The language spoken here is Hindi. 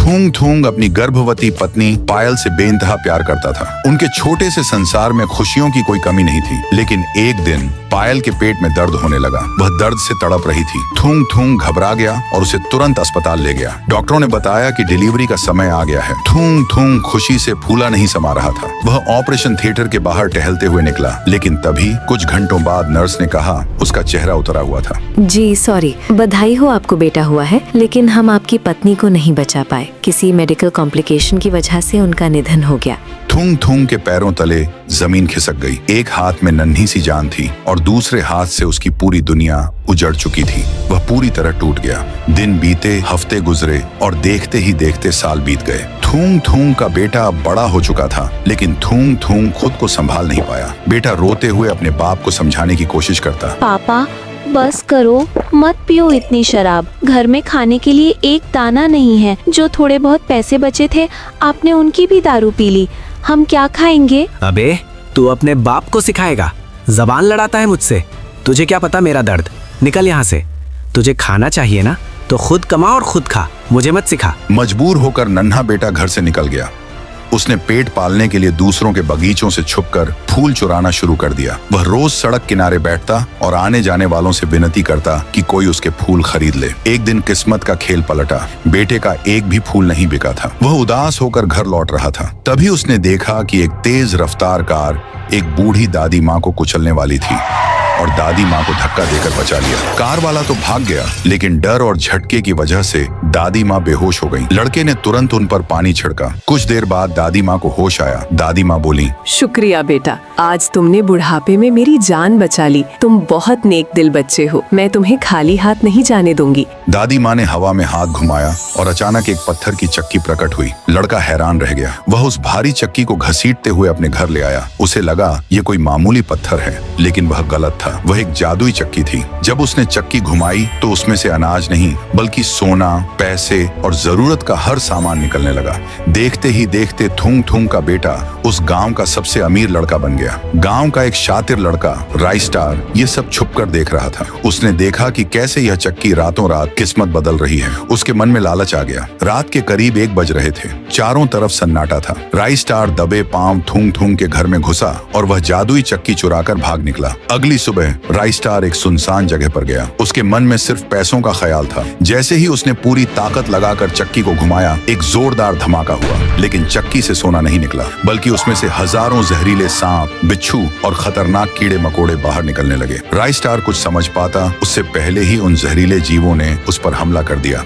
थूंग थूंग अपनी गर्भवती पत्नी पायल से बेइंतहा प्यार करता था। उनके छोटे से संसार में खुशियों की कोई कमी नहीं थी। लेकिन एक दिन पायल के पेट में दर्द होने लगा। वह दर्द से तड़प रही थी। थूंग थूंग घबरा गया और उसे तुरंत अस्पताल ले गया। डॉक्टरों ने बताया कि डिलीवरी का समय आ गया है। थूंग थूंग खुशी से फूला नहीं समा रहा था। वह ऑपरेशन थिएटर के बाहर टहलते हुए निकला, लेकिन तभी कुछ घंटों बाद नर्स ने कहा उसका चेहरा उतरा हुआ था। जी सॉरी, बधाई हो, आपको बेटा हुआ है, लेकिन हम आपकी पत्नी को नहीं बचा पाए। किसी मेडिकल कॉम्प्लिकेशन की वजह से उनका निधन हो गया। थूंग थूंग के पैरों तले जमीन खिसक गई। एक हाथ में नन्ही सी जान थी और दूसरे हाथ से उसकी पूरी दुनिया उजड़ चुकी थी। वह पूरी तरह टूट गया। दिन बीते, हफ्ते गुजरे और देखते ही देखते साल बीत गए। थूंग थूंग का बेटा अब बड़ा हो चुका था, लेकिन थूंग थूंग खुद को संभाल नहीं पाया। बेटा रोते हुए अपने बाप को समझाने की कोशिश करता। पापा बस करो, मत पियो इतनी शराब। घर में खाने के लिए एक दाना नहीं है। जो थोड़े बहुत पैसे बचे थे आपने उनकी भी दारू पी ली। हम क्या खाएंगे? अबे तू अपने बाप को सिखाएगा? जबान लड़ाता है मुझसे। तुझे क्या पता मेरा दर्द। निकल यहाँ से। तुझे खाना चाहिए ना तो खुद कमा और खुद खा, मुझे मत सिखा। मजबूर होकर नन्हा बेटा घर से निकल गया। उसने पेट पालने के लिए दूसरों के बगीचों से छुपकर फूल चुराना शुरू कर दिया। वह रोज सड़क किनारे बैठता और आने जाने वालों से विनती करता कि कोई उसके फूल खरीद ले। एक दिन किस्मत का खेल पलटा। बेटे का एक भी फूल नहीं बिका था। वह उदास होकर घर लौट रहा था। तभी उसने देखा कि एक तेज रफ्तार कार एक बूढ़ी दादी माँ को कुचलने वाली थी और दादी माँ को धक्का देकर बचा लिया। कार वाला तो भाग गया, लेकिन डर और झटके की वजह से दादी माँ बेहोश हो गई। लड़के ने तुरंत उन पर पानी छिड़का। कुछ देर बाद दादी माँ को होश आया। दादी माँ बोली, शुक्रिया बेटा, आज तुमने बुढ़ापे में मेरी जान बचा ली। तुम बहुत नेक दिल बच्चे हो। मैं तुम्हें खाली हाथ नहीं जाने दूंगी। दादी माँ ने हवा में हाथ घुमाया और अचानक एक पत्थर की चक्की प्रकट हुई। लड़का हैरान रह गया। वह उस भारी चक्की को घसीटते हुए अपने घर ले आया। उसे लगा ये कोई मामूली पत्थर है, लेकिन वह गलत था। वह एक जादुई चक्की थी। जब उसने चक्की घुमाई तो उसमें से अनाज नहीं बल्कि सोना, पैसे और जरूरत का हर सामान निकलने लगा। देखते ही देखते थूंग थूंग का बेटा उस गांव का सबसे अमीर लड़का बन गया। गांव का एक शातिर लड़का राइस्टार ये सब छुपकर देख रहा था। उसने देखा कि कैसे यह चक्की रातों रात किस्मत बदल रही है। उसके मन में लालच आ गया। रात के करीब 1 बज रहे थे। चारों तरफ सन्नाटा था। राइस्टार दबे पांव थूंग थूंग के घर में घुसा और वह जादुई चक्की चुराकर भाग निकला। अगली सुबह राइस्टार एक सुनसान जगह पर गया। उसके मन में सिर्फ पैसों का ख्याल था। जैसे ही उसने पूरी ताकत लगाकर चक्की को घुमाया, एक जोरदार धमाका हुआ, लेकिन चक्की से सोना नहीं निकला, बल्कि उसमें से हजारों जहरीले सांप, बिच्छू और खतरनाक कीड़े मकोड़े बाहर निकलने लगे। राइस्टार कुछ समझ पाता उससे पहले ही उन जहरीले जीवों ने उस पर हमला कर दिया।